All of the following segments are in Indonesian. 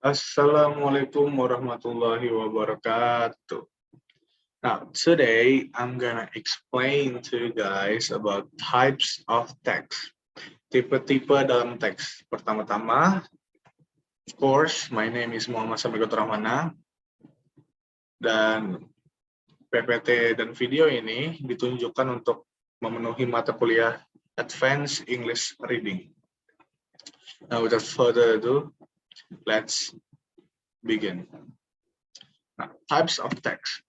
Assalamualaikum warahmatullahi wabarakatuh. Now, today I'm gonna explain to you guys about types of text. Tipe-tipe dalam teks. Pertama-tama, of course, my name is Muhammad Samiqut Rahmana, dan PPT dan video ini ditunjukkan untuk memenuhi mata kuliah Advanced English Reading. Now, without further ado, let's begin. Now, types of text.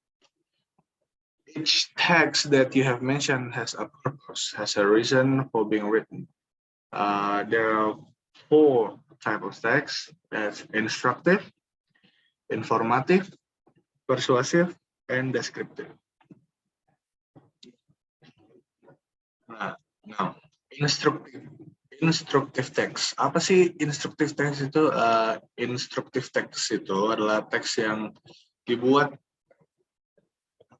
Each text that you have mentioned has a purpose, has a reason for being written. There are four types of text: that's instructive, informative, persuasive, and descriptive. Now, instructive text. Apa sih instructive text itu? Instructive text itu adalah teks yang dibuat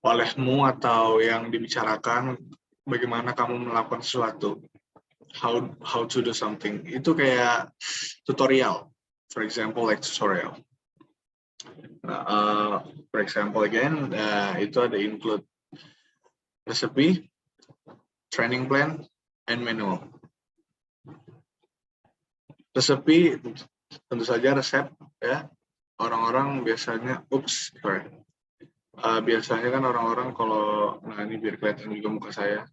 olehmu atau yang dibicarakan bagaimana kamu melakukan sesuatu, how to do something. Itu kayak tutorial, for example, like tutorial. For example again, itu ada include recipe, training plan, and manual. Recipe tentu saja resep ya. Orang-orang biasanya, biasanya kan orang-orang kalau, ini biar kelihatan juga muka saya.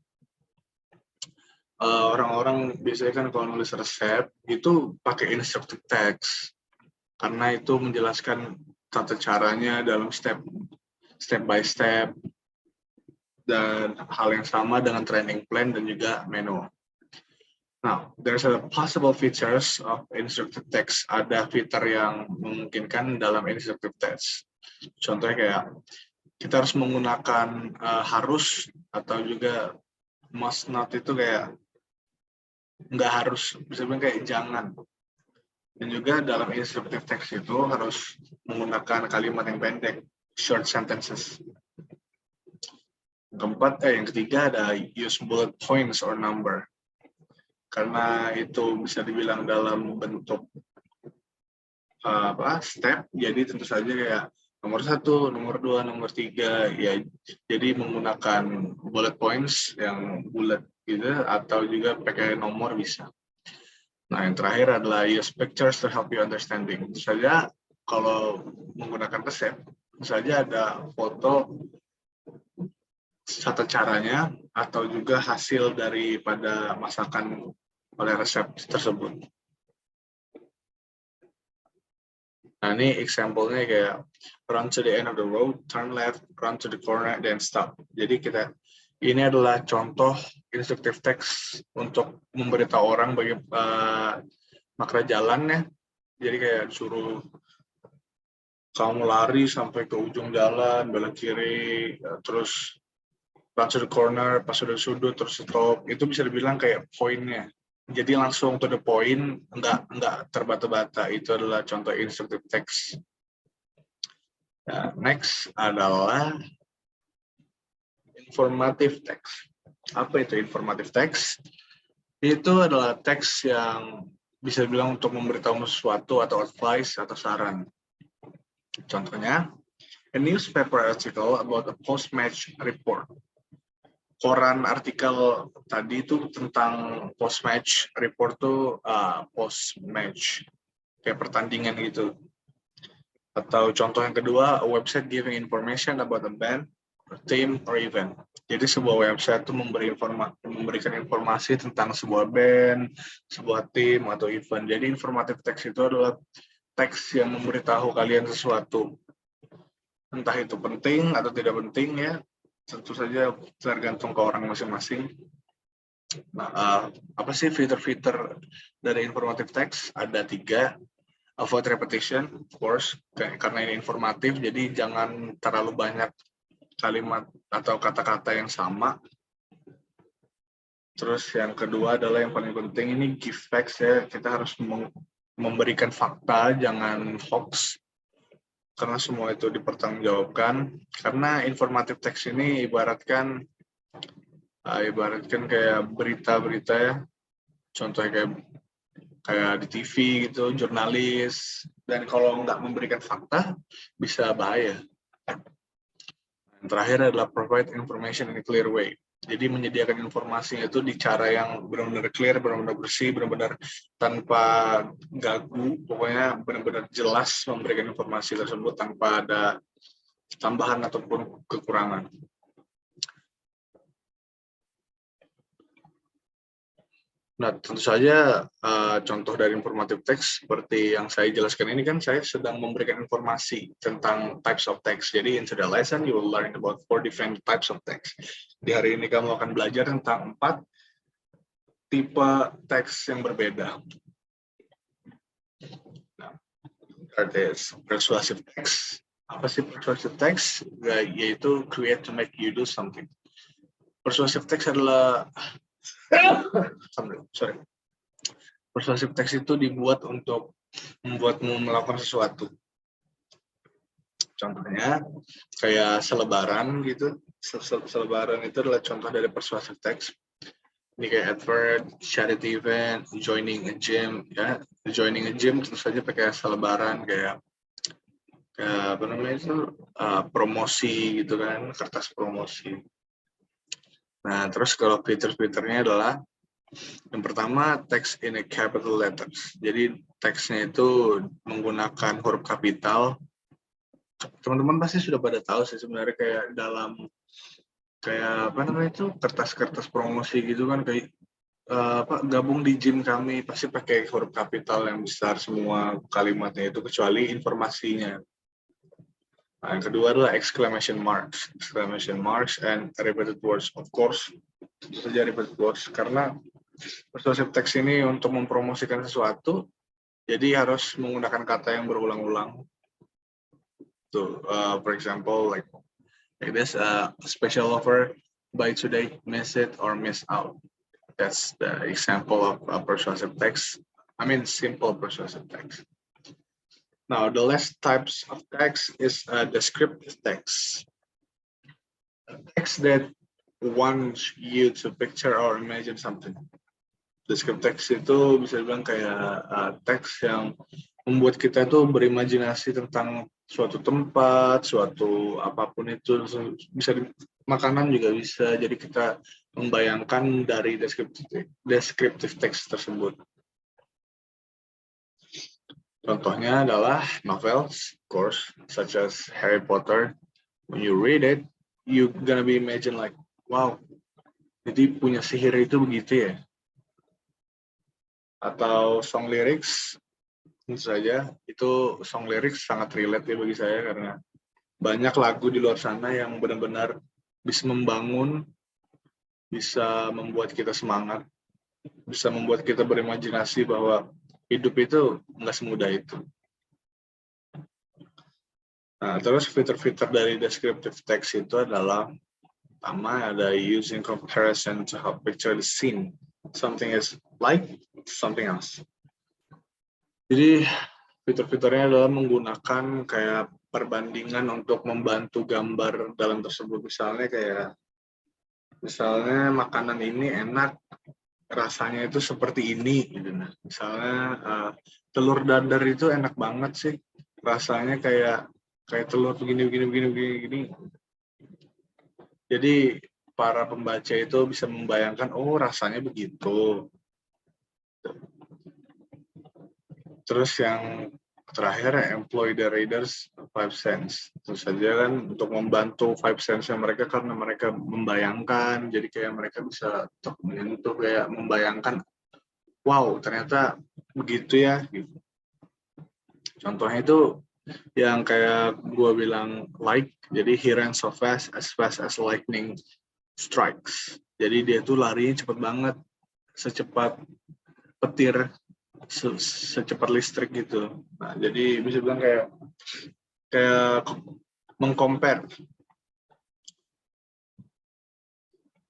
Orang-orang biasanya kan kalau nulis resep itu pakai instructive text karena itu menjelaskan tata caranya dalam step by step, dan hal yang sama dengan training plan dan juga manual. Now, there's a possible features of instructive text. Ada fitur yang memungkinkan dalam instructive text. Contohnya kayak kita harus menggunakan harus atau juga must not, itu kayak nggak harus, bisa bilang kayak jangan. Dan juga dalam instructive text itu harus menggunakan kalimat yang pendek, short sentences. Yang ketiga ada use bullet points or number. Karena itu bisa dibilang dalam bentuk step, jadi tentu saja kayak nomor 1, nomor 2, nomor 3, ya jadi menggunakan bullet points yang bulat gitu, atau juga pakai nomor bisa. Nah, yang terakhir adalah use pictures to help you understanding. Tentu saja kalau menggunakan resep, tentu saja ada foto tata caranya atau juga hasil daripada masakan oleh resep tersebut. Nah, ini example-nya kayak run to the end of the road, turn left, run to the corner, then stop. Jadi ini adalah contoh instructive text untuk memberitahu orang makna jalannya. Jadi kayak suruh kamu lari sampai ke ujung jalan, belok kiri, terus run to the corner, pas sudah sudut, terus stop. Itu bisa dibilang kayak poinnya. Jadi langsung to the point, nggak terbata-bata. Itu adalah contoh instructive text. Next adalah informative text. Apa itu informative text? Itu adalah teks yang bisa dibilang untuk memberitahu sesuatu atau advice atau saran. Contohnya, a newspaper article about a post-match report. Koran artikel tadi itu tentang post-match report tuh post-match kayak pertandingan gitu. Atau contoh yang kedua, a website giving information about a band, or team, or event. Jadi sebuah website itu memberikan informasi tentang sebuah band, sebuah tim, atau event. Jadi informative text itu adalah teks yang memberitahu kalian sesuatu. Entah itu penting atau tidak penting ya, tentu saja tergantung ke orang masing-masing. Nah, apa sih fitur-fitur dari informative text? Ada 3. Avoid repetition, of course, karena ini informatif, jadi jangan terlalu banyak kalimat atau kata-kata yang sama. Terus yang kedua adalah yang paling penting, ini give facts ya, kita harus memberikan fakta, jangan hoax, karena semua itu dipertanggungjawabkan. Karena informative text ini ibaratkan kayak berita-berita ya, contohnya kayak di TV gitu, jurnalis, Dan kalau nggak memberikan fakta, bisa bahaya. Yang terakhir adalah provide information in a clear way. Jadi menyediakan informasinya itu di cara yang benar-benar clear, benar-benar bersih, benar-benar tanpa gagu, pokoknya benar-benar jelas memberikan informasi tersebut tanpa ada tambahan ataupun kekurangan. Nah, tentu saja contoh dari informative text seperti yang saya jelaskan ini kan saya sedang memberikan informasi tentang types of text. Jadi in the lesson you will learn about 4 different types of text. Di hari ini kamu akan belajar tentang 4 tipe teks yang berbeda. Nah, that is persuasive text. Apa sih persuasive text? Yaitu create to make you do something. Persuasive text adalah persuasive text itu dibuat untuk membuatmu melakukan sesuatu. Contohnya kayak selebaran gitu. Selebaran itu adalah contoh dari persuasive text. Ini kayak advert, charity event, joining a gym, ya. Joining a gym tentu saja pakai selebaran kayak apa namanya itu promosi gitu kan, kertas promosi. Nah, terus kalau fitur-fiturnya adalah yang pertama, text in a capital letters. Jadi teksnya itu menggunakan huruf kapital. Teman-teman pasti sudah pada tahu sih sebenarnya kayak dalam kayak apa namanya itu kertas-kertas promosi gitu kan kayak gabung di gym kami pasti pakai huruf kapital yang besar semua kalimatnya itu kecuali informasinya. Nah, yang kedua adalah exclamation marks and repeated words. Of course, tentu saja repeated words karena persuasive text ini untuk mempromosikan sesuatu, jadi harus menggunakan kata yang berulang-ulang. So, for example, like this, special offer, buy today, miss it or miss out. That's the example of persuasive text. I mean, simple persuasive text. Now, the last types of text is descriptive text. A text that wants you to picture or imagine something. Descriptive text itu bisa dibilang kayak teks yang membuat kita tuh berimajinasi tentang suatu tempat, suatu apapun itu, bisa makanan juga bisa. Jadi kita membayangkan dari descriptive text tersebut. Contohnya adalah novels, of course, such as Harry Potter. When you read it, you gonna be imagine like, wow, jadi punya sihir itu begitu ya. Atau song lyrics, tentu saja itu song lyrics sangat relate ya bagi saya karena banyak lagu di luar sana yang benar-benar bisa membangun, bisa membuat kita semangat, bisa membuat kita berimajinasi bahwa hidup itu nggak semudah itu. Nah, terus fitur-fitur dari descriptive text itu adalah pertama ada using comparison to help picture the scene. Something is like something else. Jadi fitur-fiturnya adalah menggunakan kayak perbandingan untuk membantu gambar dalam tersebut. Misalnya makanan ini enak, rasanya itu seperti ini. Gitu. Misalnya telur dadar itu enak banget sih, rasanya kayak telur begini. Jadi para pembaca itu bisa membayangkan, oh rasanya begitu. Terus yang terakhir, employ the readers 5 sense. Tentu saja kan untuk membantu 5 sense mereka karena mereka membayangkan, jadi kayak mereka bisa menyentuh kayak membayangkan, wow ternyata begitu ya. Gitu. Contohnya itu yang kayak gue bilang like, jadi he ran so fast as lightning strikes. Jadi dia tuh larinya cepat banget, secepat petir, secepat listrik gitu. Nah, jadi bisa bilang kayak mengcompare.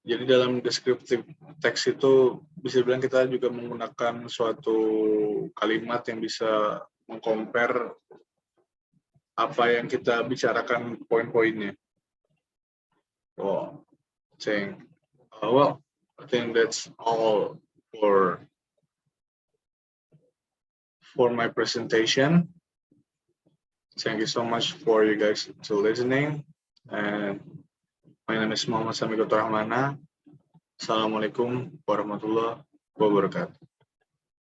Jadi dalam descriptive text itu bisa bilang kita juga menggunakan suatu kalimat yang bisa mengcompare apa yang kita bicarakan poin-poinnya. Oh, well, I think that's all for my presentation. Thank you so much for you guys to listening. And my name is Muhammad Samikoto Rahmana. Assalamualaikum warahmatullahi wabarakatuh.